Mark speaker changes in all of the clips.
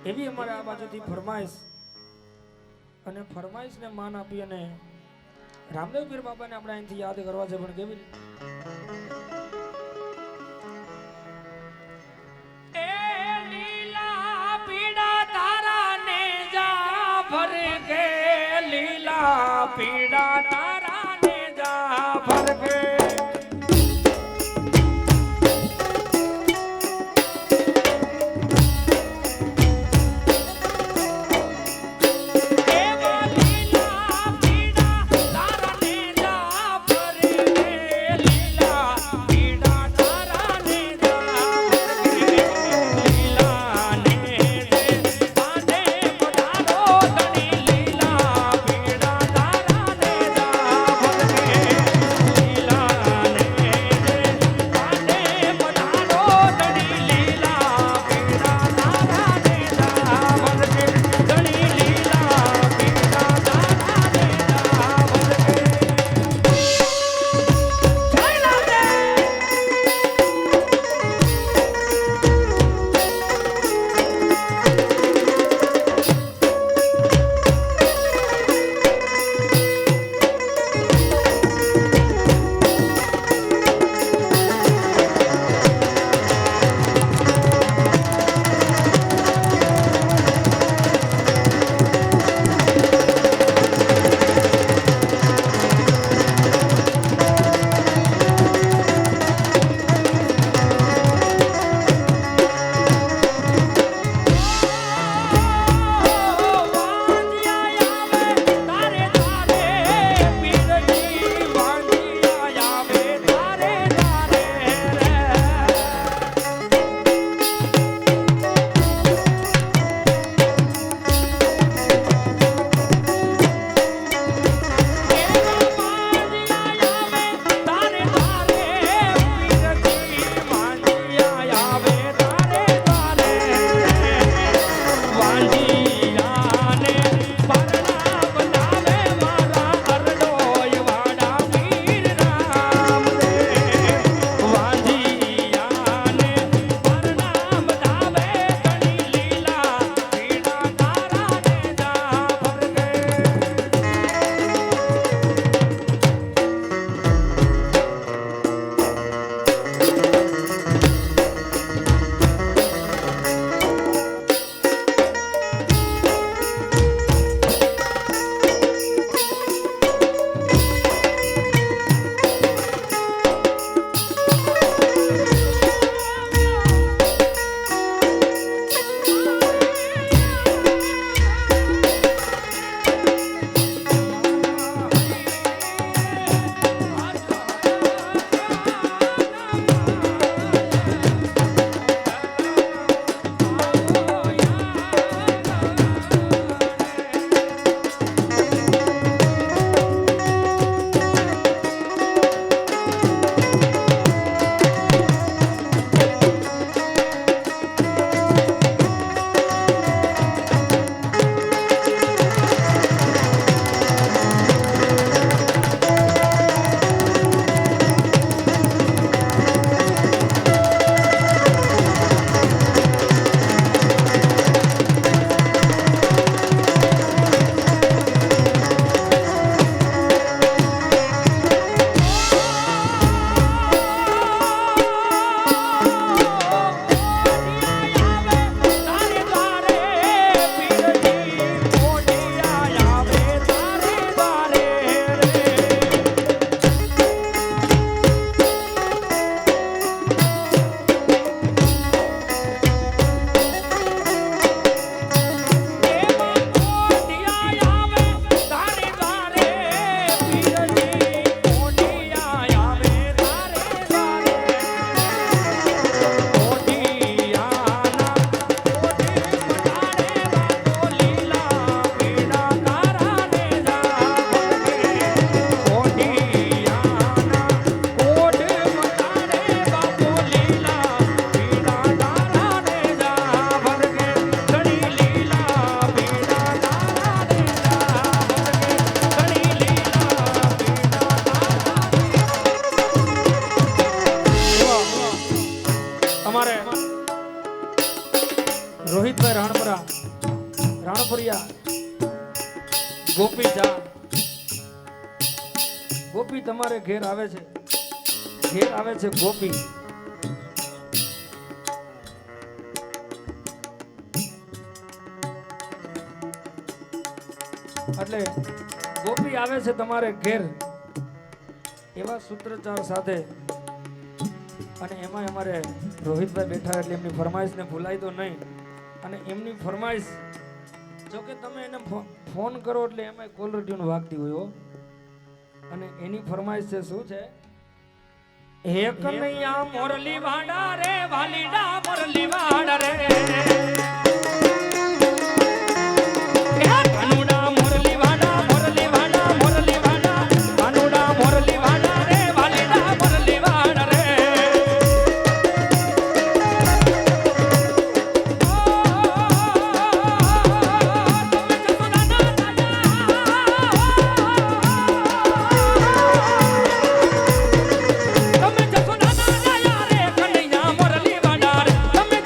Speaker 1: એવી અમારે આ બાજુથી ફરમાઈશ અને ફરમાઈશને માન આપી અને રામદેવ પીર બાબાને આપણે અહીંથી યાદ કરવા છે પણ કેવી
Speaker 2: પીડા તારા ને જા ફરકે
Speaker 1: રોહિતભાઈ રાણપરિયા ગોપી જા ગોપી તમારે ઘેર આવે છે ગોપી. એટલે ગોપી આવે છે તમારે ઘેર એવા સૂત્રચાર સાથે, અને એમાં અમારે રોહિતભાઈ બેઠા એટલે એમની ફરમાઈશને ભૂલાય તો નહીં. અને એમની ફરમાઈશ જો કે તમે એને ફોન કરો એટલે એમાં કોલર ટ્યુન વાગતી હોય હો. અને એની ફરમાઈશ છે શું છે?
Speaker 2: હે કનૈયા મોરલી વાડા રે વાલીડા મોરલી વાડા રે તમે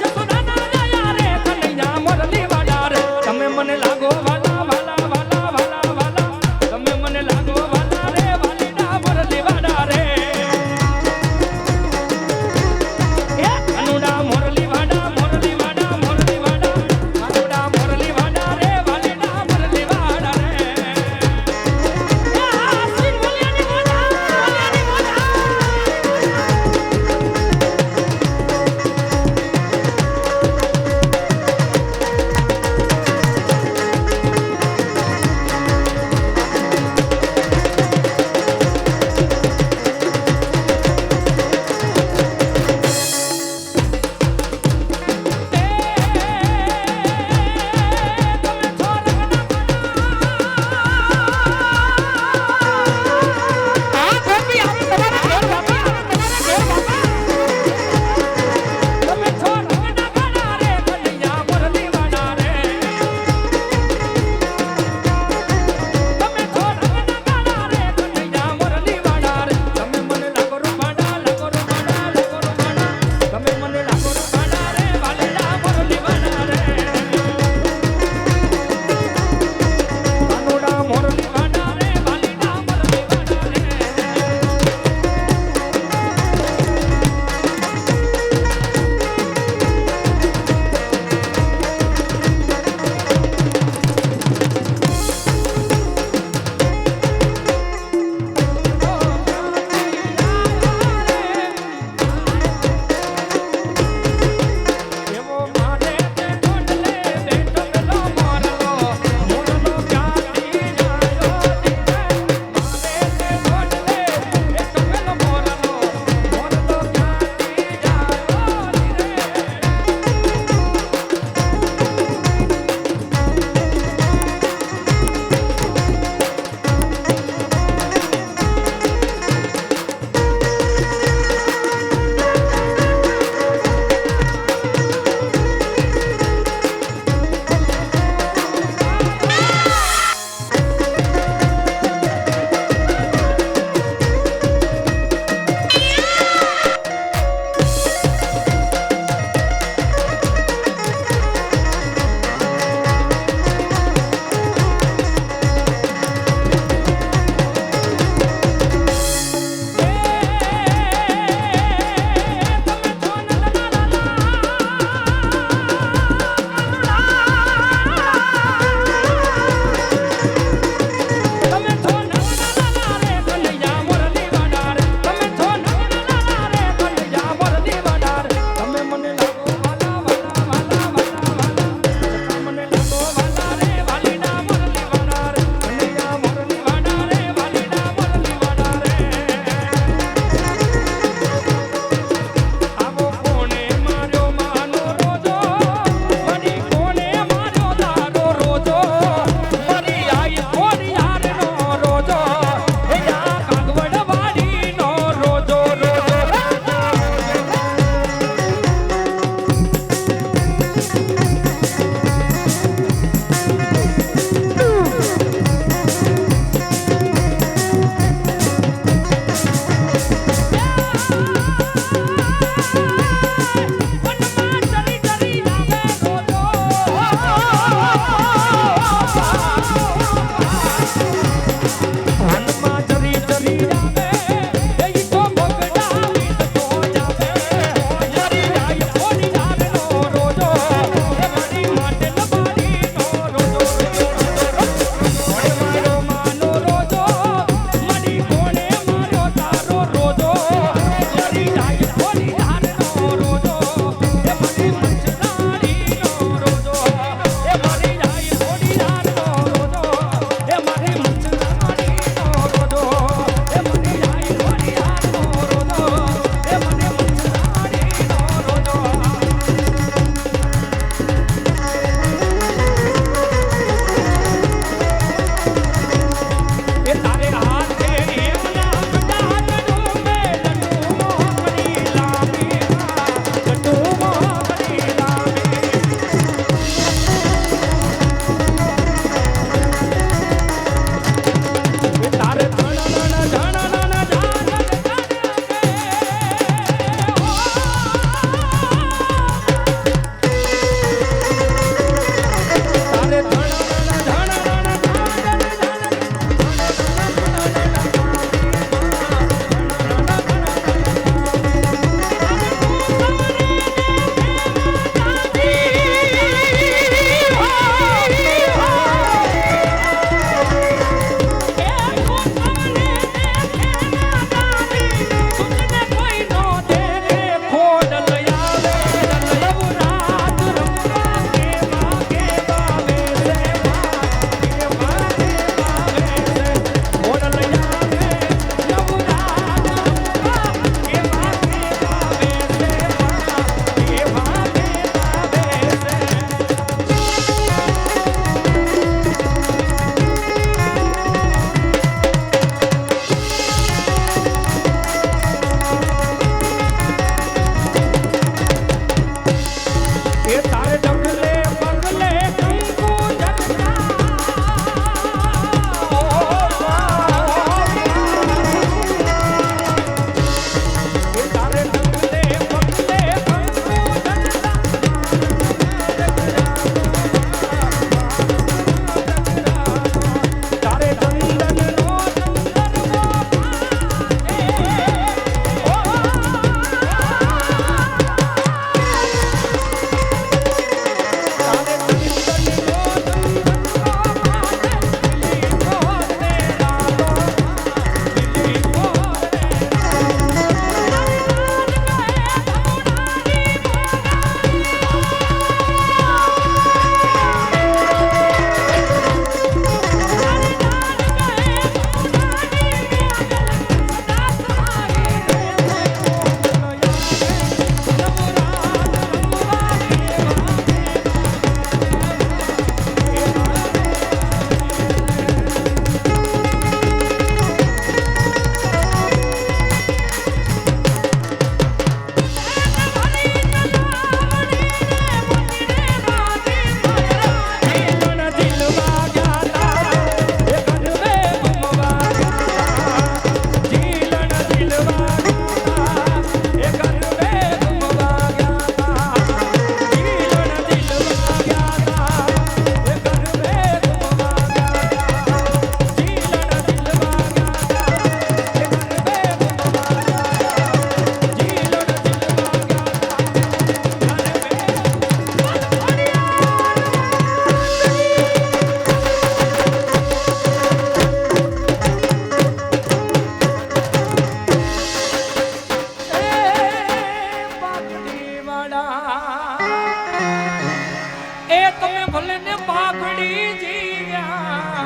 Speaker 2: એ તમે ભલે ને પાઘડી જીવ્યા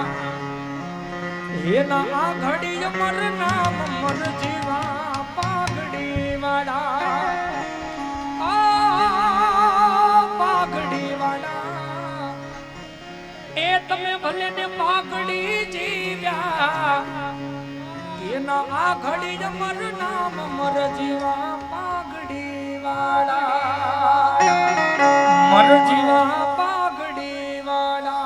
Speaker 2: એના આ ઘડી અમર નામ મર જીવા પાઘડી વાળા પાઘડી વાળા એ તમે ભલે ને પાઘડી જીવ્યા એના આ ઘડી અમર નામ મર જીવા પાઘડી વાળા મર જીવા પાઘડી વાળા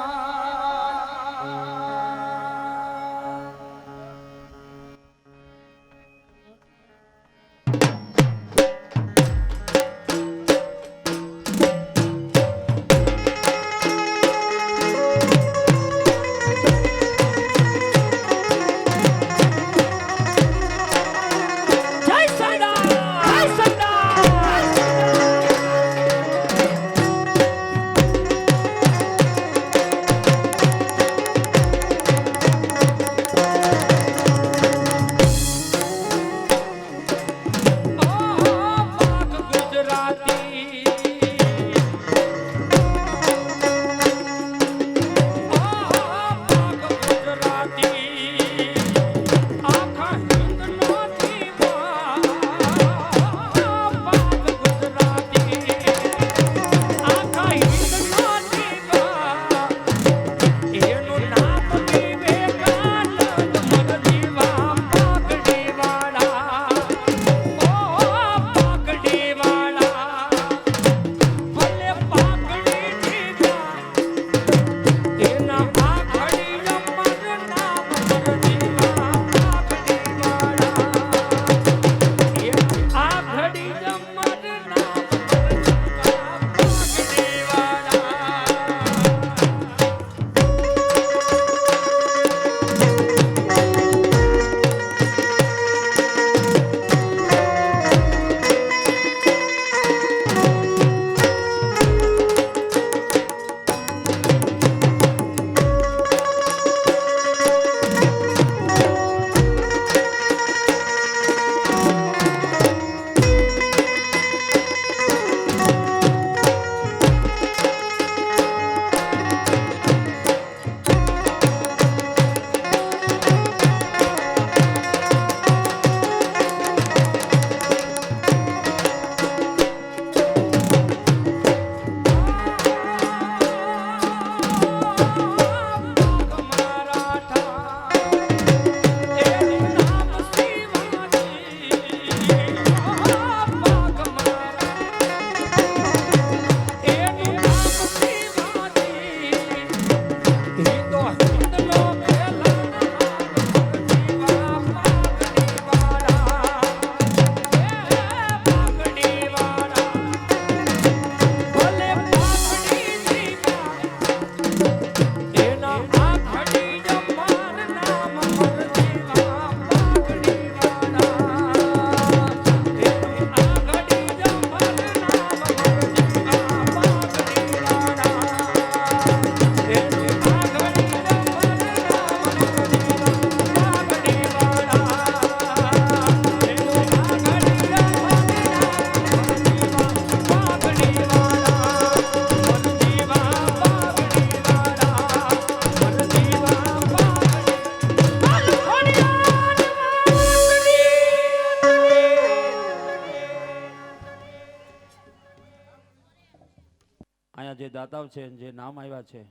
Speaker 1: જે દાતાઓ છે જે નામ આવ્યા છે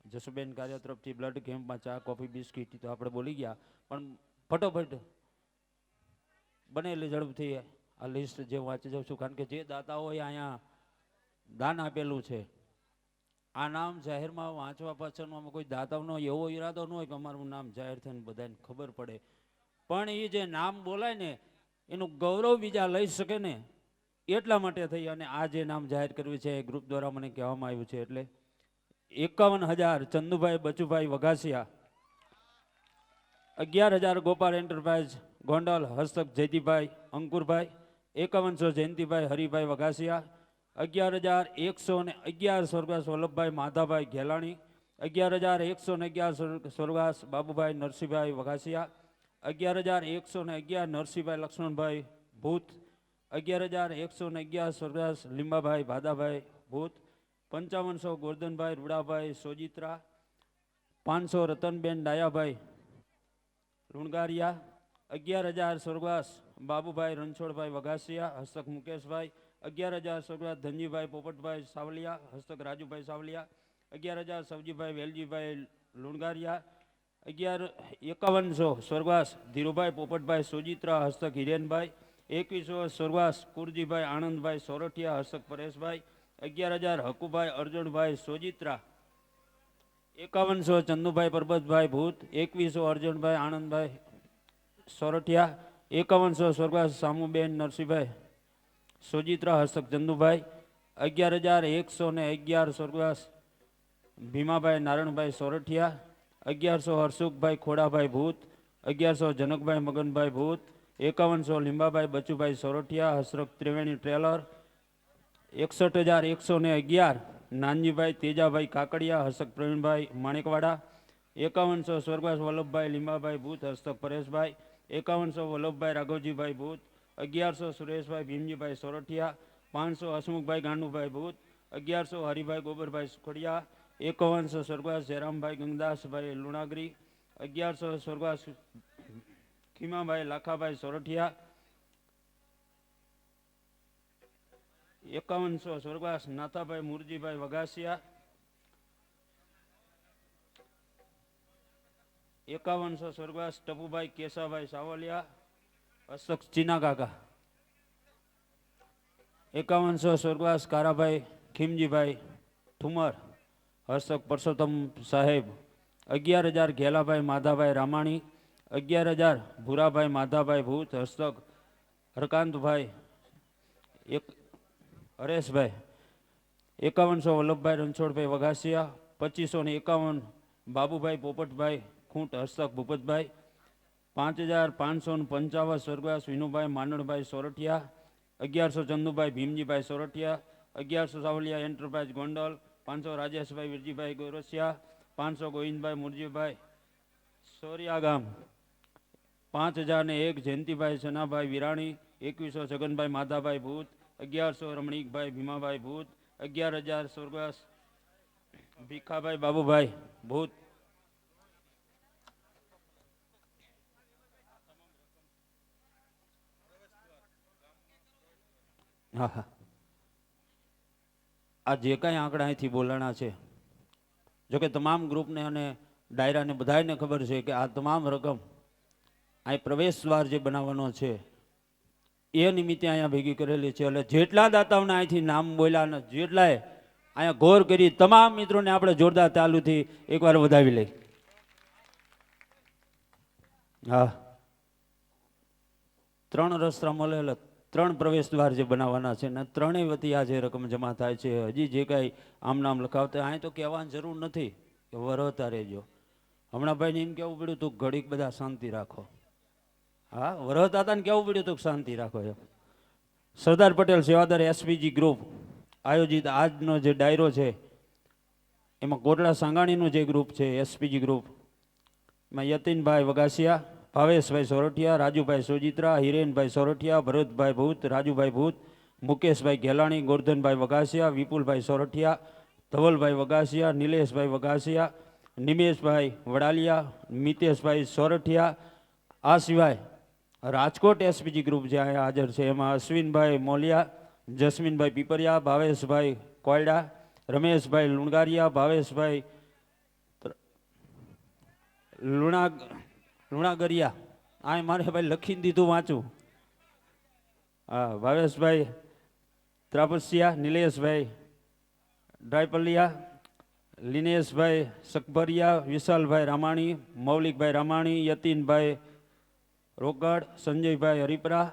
Speaker 1: જસુબેન કાર્ય તરફથી બ્લડ કેમ્પમાં ચા કોફી બિસ્કીટ તો આપણે બોલી ગયા પણ ફટોફટ બને એટલે ઝડપથી આ લિસ્ટ જે વાંચી જાઉં છું કારણ કે જે દાતાઓએ અહીંયા દાન આપેલું છે આ નામ જાહેરમાં વાંચવા પાછળનો અમે કોઈ દાતાઓનો એવો ઈરાદો ન હોય કે અમારું નામ જાહેર થઈને બધાને ખબર પડે પણ એ જે નામ બોલાય ને એનું ગૌરવ બીજા લઈ શકે ને એટલા માટે થઈ અને આ જે નામ જાહેર કર્યું છે ગ્રુપ દ્વારા મને કહેવામાં આવ્યું છે એટલે 51,000 ચંદુભાઈ બચુભાઈ વઘાસિયા, 11,000 ગોપાલ એન્ટરપ્રાઇઝ ગોંડલ હસ્તક જયદીભાઈ અંકુરભાઈ, 5100 જયંતિભાઈ હરિભાઈ વઘાસિયા, 11,111 સ્વર્ગસ્થ વલ્લભભાઈ માધાભાઈ ઘેલાણી, 11,111 સ્વર્ગસ્થ બાબુભાઈ નરસિંહભાઈ વઘાસિયા, 11,111 નરસિંહભાઈ લક્ષ્મણભાઈ ભૂત, 11,111 સ્વર્ગસ્થ લીંબાભાઈ ભાદાભાઈ ભૂત,
Speaker 3: 5500 ગોરધનભાઈ રૂડાભાઈ સોજિત્રા, 500 રતનબેન ડાયાભાઈ લુણગારિયા, 11,000 સ્વર્ગવાસ બાબુભાઈ રણછોડભાઈ વઘાસિયા હસ્તક મુકેશભાઈ, 11,000 સ્વર્ગવાસ ધનજીભાઈ પોપટભાઈ સાવલિયા હસ્તક રાજુભાઈ સાવલિયા, 11,000 સવજીભાઈ વેલજીભાઈ લુણગારિયા, 5100 સ્વર્ગવાસ ધીરુભાઈ પોપટભાઈ સોજિત્રા હસ્તક હિરેનભાઈ, 2100 સ્વર્ગવાસ કુરજીભાઈ આનંદભાઈ સોરઠિયા હસ્તક પરેશભાઈ, 11,000 હકુભાઈ અર્જુનભાઈ સોજિત્રા, 5100 ચંદુભાઈ પરબતભાઈ ભૂત, 2100 અર્જુનભાઈ આનંદભાઈ સોરઠિયા, 5100 સ્વર્ગવાસ સામુબેન નરસિંહભાઈ સોજિત્રા હસ્તક ચંદુભાઈ, 11,111 સ્વર્ગવાસ ભીમાભાઈ નારણભાઈ સોરઠિયા, 1100 હરસુખભાઈ ખોડાભાઈ ભૂત, 1100 જનકભાઈ મગનભાઈ ભૂત, 5100 લીંબાભાઈ બચુભાઈ સોરઠિયા હસરક ત્રિવેણી ટ્રેલર, 61,111 નાનજીભાઈ તેજાભાઈ કાકડિયા હસ્તક પ્રવીણભાઈ માણેકવાડા, 5100 સ્વર્ગવાસ વલ્લભભાઈ લીંબાભાઈ ભૂત હસ્તક પરેશભાઈ, 5100 વલ્લભભાઈ રાઘવજીભાઈ ભૂત, 1100 સુરેશભાઈ ભીમજીભાઈ સોરઠિયા, 500 હસમુખભાઈ ગાંડુભાઈ ભૂત, 1100 હરિભાઈ ગોબરભાઈ સુખડિયા, 5100 સ્વર્ગવાસ જયરામભાઈ ગંગદાસભાઈ લુણાગરી, 1100 સ્વર્ગવાસ ખીમાભાઈ લાખાભાઈ સોરઠિયા, 5100 સ્વર્ગવાસ નાથાભાઈ મુરજીભાઈ વઘાસિયા, 5100 સ્વર્ગવાસ ટપુભાઈ કેશાભાઈ સાવલિયા હસ્તક ચીના કાકા, 5100 સ્વર્ગવાસ કારાભાઈ ખીમજીભાઈ ઠુમર હસ્તક પરસોત્તમ સાહેબ, 11,000 ઘેલાભાઈ માધાભાઈ રામાણી, 11,000 ભૂરાભાઈ માધાભાઈ ભૂત હસ્તક હરકાંતભાઈ હરેશભાઈ, 5100 વલ્લભભાઈ રણછોડભાઈ વઘાસિયા, 2551 બાબુભાઈ પોપટભાઈ ખૂંટ હસ્તક ભૂપતભાઈ, 5,555 સ્વર્ગવાસ વિનુભાઈ માંડણભાઈ સોરઠિયા, 1100 ચંદુભાઈ ભીમજીભાઈ સોરઠિયા, 1100 સાવલિયા એન્ટરપ્રાઇઝ ગોંડલ, 500 રાજેશભાઈ વિરજીભાઈ ગોરસિયા, 500 ગોવિંદભાઈ મુરજીભાઈ સોરિયા ગામ, 5,001 જયંતિભાઈ સનાભાઈ વિરાણી, 2100 છગનભાઈ માધાભાઈ ભૂત, 1100 રમણીકભાઈ ભીમાભાઈ ભૂત, 11,000 સ્વર્ગવાસ ભીખાભાઈ બાબુભાઈ ભૂત, હા હા આ જે કાંઈ આંકડા અહીંથી બોલાણા છે, જોકે તમામ ગ્રુપને અને ડાયરાને બધાને ખબર છે કે આ તમામ રકમ અહીં પ્રવેશ દ્વાર જે બનાવવાનો છે એ નિમિત્તે અહીંયા ભેગી કરેલી છે. એટલે જેટલા દાતાઓને અહીંથી નામ બોલ્યા ને જેટલાએ અહીંયા ગોર કરી તમામ મિત્રોને આપણે જોરદાર તાલુથી એકવાર વધાવી લઈ. હા 3 રસ્તા મળે એટલે 3 પ્રવેશ દ્વાર જે બનાવવાના છે ને 3 વતી આ જે રકમ જમા થાય છે. હજી જે કાંઈ આમ નામ લખાવતા અહીં તો કહેવાની જરૂર નથી કે વરહતા રહેજો. હમણાં ભાઈને એમ કહેવું પડ્યું તું ઘડીક બધા શાંતિ રાખો. હા વરહતા હતા ને કહેવું પડ્યું તું શાંતિ રાખો એમ. સરદાર પટેલ સેવાદાર એસપીજી ગ્રુપ આયોજિત આજનો જે ડાયરો છે એમાં કોટડા સાંગાણીનું જે ગ્રુપ છે એસપીજી ગ્રુપ, એમાં યતીનભાઈ વઘાસિયા, ભાવેશભાઈ સોરઠિયા, રાજુભાઈ સોજિત્રા, હિરેનભાઈ સોરઠિયા, ભરતભાઈ ભૂત, રાજુભાઈ ભૂત, મુકેશભાઈ ઘેલાણી, ગોરધનભાઈ વઘાસિયા, વિપુલભાઈ સોરઠિયા, ધવલભાઈ વઘાસિયા, નિલેશભાઈ વઘાસિયા, નિમેશભાઈ વડાલિયા, મિતેશભાઈ સોરઠિયા. આ સિવાય રાજકોટ એસપીજી ગ્રુપ જે અહીંયા હાજર છે એમાં અશ્વિનભાઈ મોલિયા, જસ્મીનભાઈ પીપરિયા, ભાવેશભાઈ કોયડા, રમેશભાઈ લુણગારિયા, ભાવેશભાઈ લુણાગરિયા. આ મારે ભાઈ લખીને દીધું વાંચું. હા ભાવેશભાઈ ત્રાપસિયા, નિલેશભાઈ ડ્રાયપલિયા, લિનેશભાઈ સકભરિયા, વિશાલભાઈ રામાણી, મૌલિકભાઈ રામાણી, યતીનભાઈ રોકડ, સંજયભાઈ હરિપરા,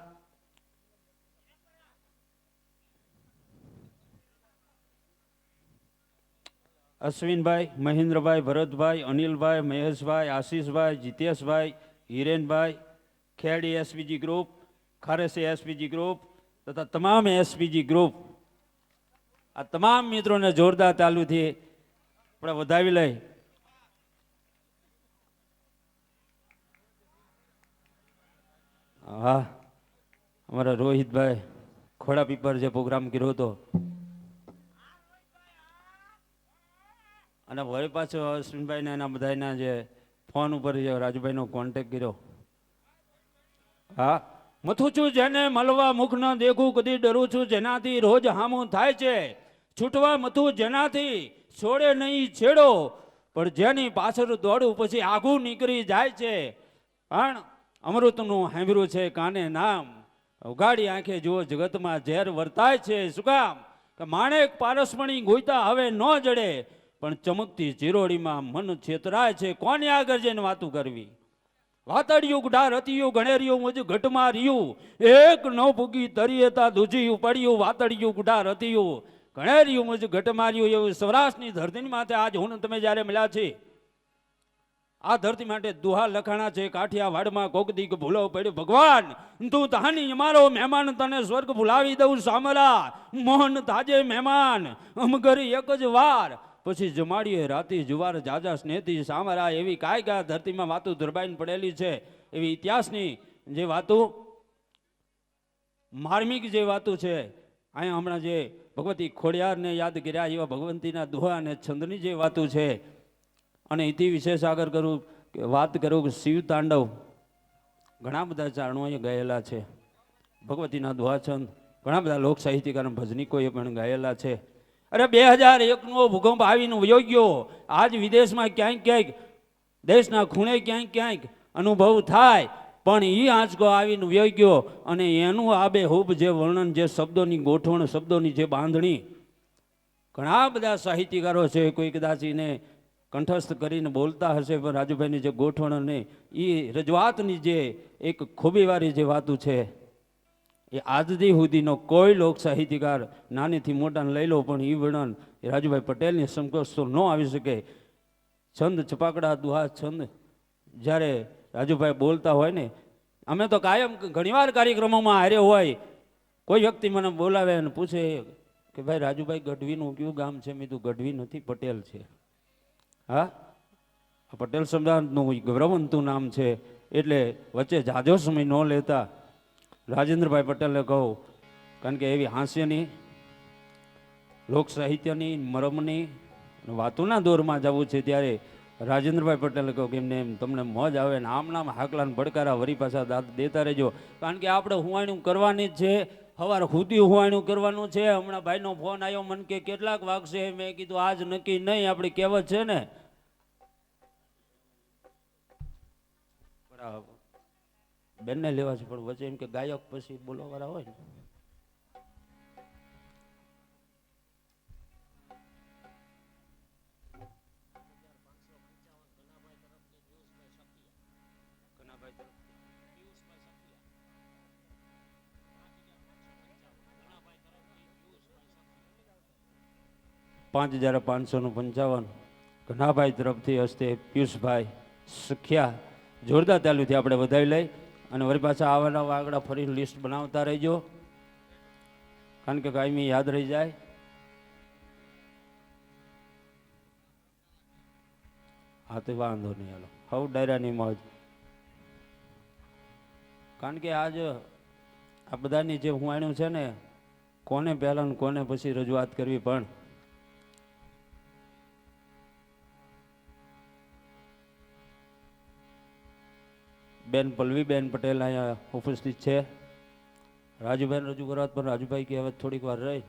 Speaker 3: અશ્વિનભાઈ, મહેન્દ્રભાઈ, ભરતભાઈ, અનિલભાઈ, મહેશભાઈ, આશીષભાઈ, જીતેશભાઈ, હિરેનભાઈ, ખેડી એસપીજી ગ્રુપ, ખારેસી એસપીજી ગ્રુપ તથા તમામ એસપીજી ગ્રુપ, આ તમામ મિત્રોને જોરદાર તાલુથી આપણે વધાવી લઈ. હા અમારા રોહિતભાઈ ખોડા પીપર જે પ્રોગ્રામ કર્યો હતો અને વળી પાછો અશ્વિનભાઈને એના બધાના જે ફોન ઉપર જે રાજુભાઈનો કોન્ટેક કર્યો. હા, મથું છું જેને મળવા મુખ ન દેખું, કદી ડરું છું જેનાથી રોજ હામું થાય છે. છૂટવા મથું જેનાથી છોડે નહીં છેડો, પણ જેની પાછળ દોડું પછી આઘું નીકળી જાય છે. પણ અમૃતનું સાંભળ્યું છે કાને નામ, ઉગાડી આંખે જુઓ જગતમાં ઝેર વર્તાય છે. શું કામ? કે માણેક પારસમણી ગોઈતા હવે ન જડે, પણ ચમકતી ચિરોડીમાં મન છેતરાય છે. કોને આગળ જઈને વાતું કરવી? વાતડિયું ગુઢા રતિયું ગણેરિયું મુજ ઘટમાં રહ્યું, એક ન પૂગી તરીએતા દૂજીયું પડ્યું. વાતડિયું ગુઢા રતિયું ગણેરિયું મુજ ઘટમાં રહ્યું. એવું સૌરાષ્ટ્રની ધરતીની માથે આજ હું તમે જ્યારે મળ્યા છે, આ ધરતી માટે દુહા લખાણા છે. કાઠિયાવાડમાં કોક દીક ભૂલો પડ્યો ભગવાન, તું તહાની અમારો મહેમાન, તને સ્વર્ગ ભૂલાવી દઉં સામરા. મોહન તાજે મહેમાન અમગરી એક જ વાર, પછી જમાડીએ રાતી જુવાર જાજા સ્નેહથી સામરા. એવી કાયગા ધરતીમાં વાતો દરબાઈને પડેલી છે. એવી ઇતિહાસની જે વાતો, માર્મિક જે વાતો છે, અહીંયા હમણાં જે ભગવતી ખોડિયારને યાદ કર્યા એવા ભગવંતીના દુહા અને છંદની જે વાતો છે. અને ઇતિ વિશેષ આગળ કરું કે વાત કરું કે શિવ તાંડવ ઘણા બધા ચારણોએ ગાયેલા છે. ભગવતીના દુહા છંદ ઘણા બધા લોક સાહિત્યકાર ભજનીકોએ પણ ગાયેલા છે. અરે 2001નો ભૂકંપ આવીને વયો ગયો. આજ વિદેશમાં ક્યાંક ક્યાંક, દેશના ખૂણે ક્યાંક ક્યાંક અનુભવ થાય, પણ એ આંચકો આવીને વયો ગયો. અને એનું આબેહૂબ જે વર્ણન, જે શબ્દોની ગોઠવણ, શબ્દોની જે બાંધણી, ઘણા બધા સાહિત્યકારો છે, કોઈ કદાચ એને કંઠસ્થ કરીને બોલતા હશે, પણ રાજુભાઈની જે ગોઠવણ અને એ રજૂઆતની જે એક ખૂબીવાળી જે વાતો છે, એ આજથી સુધીનો કોઈ લોક સાહિત્યકાર નાનીથી મોટાને લઈ લો પણ એ વર્ણન એ રાજુભાઈ પટેલની સમકક્ષ તો ન આવી શકે. છંદ છપાકડા દુહા છંદ જ્યારે રાજુભાઈ બોલતા હોય ને, અમે તો કાયમ ઘણીવાર કાર્યક્રમોમાં હારે હોય, કોઈ વ્યક્તિ મને બોલાવે અને પૂછે કે ભાઈ રાજુભાઈ ગઢવીનું કયું ગામ છે? મેં કીધું ગઢવી નથી, પટેલ છે. હા, પટેલ સમાજનું ગૌરવંતું નામ છે. એટલે વચ્ચે જાજો સમય ન લેતા રાજેન્દ્રભાઈ પટેલને કહું, કારણ કે એવી હાસ્યની, લોક સાહિત્યની, મરમની વાતોના દોરમાં જવું છે, ત્યારે રાજેન્દ્રભાઈ પટેલે કહું કે એમને એમ તમને મોજ આવે ને આમ નામ હાકલાને ભડકારા વરી પાછા દાંત દેતા રહેજો. કારણ કે આપણે હુવાણું કરવાની જ છે, સવાર સુધી હુવાણું કરવાનું છે. હમણાં ભાઈનો ફોન આવ્યો, મને કે કેટલાક વાગશે? મેં કીધું આજ નક્કી નહીં, આપણી કહેવત છે ને, બેનને લેવા છે, પણ વચ્ચે એમ કે ગાયક પછી બોલવાવાળા હોય ને. $5,555 ઘનાભાઈ તરફથી હસ્તે પિયુષભાઈ સખિયા. જોરદાર તાલુથી આપણે વધાવી લઈ અને વળી પાછા આવાના આગળ ફરી લિસ્ટ બનાવતા રહેજો, કારણ કે કાયમી યાદ રહી જાય. હા, તો વાંધો નહીં, હાલો હવ ડાયરાની મોજ. કારણ કે આજ આ બધાની જે હુવાણું છે ને, કોને પહેલા ને કોને પછી રજૂઆત કરવી. પણ બેન પલ્લવીબેન પટેલ અહીંયા ઉપસ્થિત છે. રાજુભાઈને રજૂ કરવા, પણ રાજુભાઈ કે હવે થોડીક વાર રહી,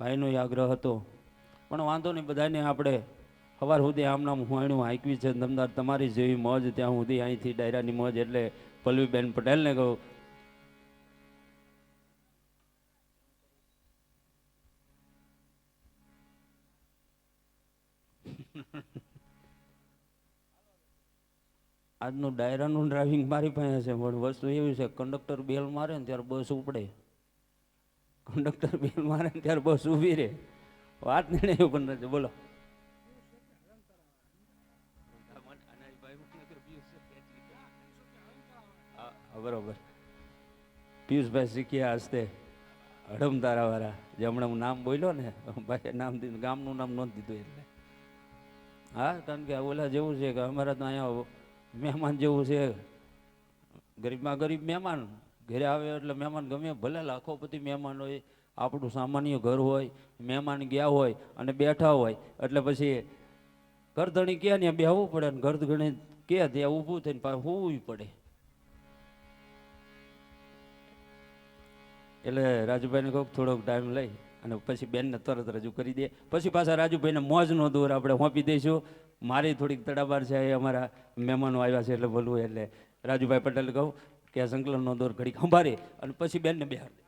Speaker 3: ભાઈનો આગ્રહ હતો. પણ વાંધો નહીં, બધાને આપણે સવાર સુધી આમ નામ હુવાણું હાંકવી છે. દમદાર તમારી જેવી મોજ ત્યાં સુધી અહીંથી ડાયરાની મોજ. એટલે પલ્લવીબેન પટેલને કહું આજનું ડાયરાનું ડ્રાઇવિંગ મારી પાસે છે, પણ વસ્તુ એવી છે, કંડક્ટર બેલ મારે ને ત્યારે બસ ઉપડે, કંડક્ટર બેલ મારે ને ત્યારે બસ ઊભી રહે. વાત નહીં એવું પણ નથી. બોલો. બરોબર. પિયુષભાઈ શીખ્યા હસ્તે હડમતારા વાળા, જે હમણાં હું નામ બોલ્યો ને, ભાઈ નામ દીધું, ગામનું નામ નહોતું દીધું એટલે. હા, કારણ કે ઓલા જેવું છે કે અમારા તો અહીંયા મહેમાન જેવું છે, ગરીબમાં ગરીબ મહેમાન ઘરે આવે એટલે મહેમાન ગમે ભલે લાખોપતિ મહેમાન હોય, આપણું સામાન્ય ઘર હોય, મહેમાન ગયા હોય અને બેઠા હોય એટલે પછી ઘરધણી કે ને બેહવું પડે ને ઘરધણી કે ત્યાં ઊભું થઈને પાછું હોવું પડે. એટલે રાજુભાઈને કહું થોડોક ટાઈમ લઈ અને પછી બેનને તરત રજૂ કરી દે. પછી પાછા રાજુભાઈને મોજનો દોર આપણે સોંપી દઈશું. મારી થોડીક તડાબાર છે, એ અમારા મહેમાનો આવ્યા છે એટલે બોલવું. એટલે રાજુભાઈ પટેલ કહું કે આ સંકલનનો દોર ઘડીક સંભાળી અને પછી બેનને બેહાડી દે.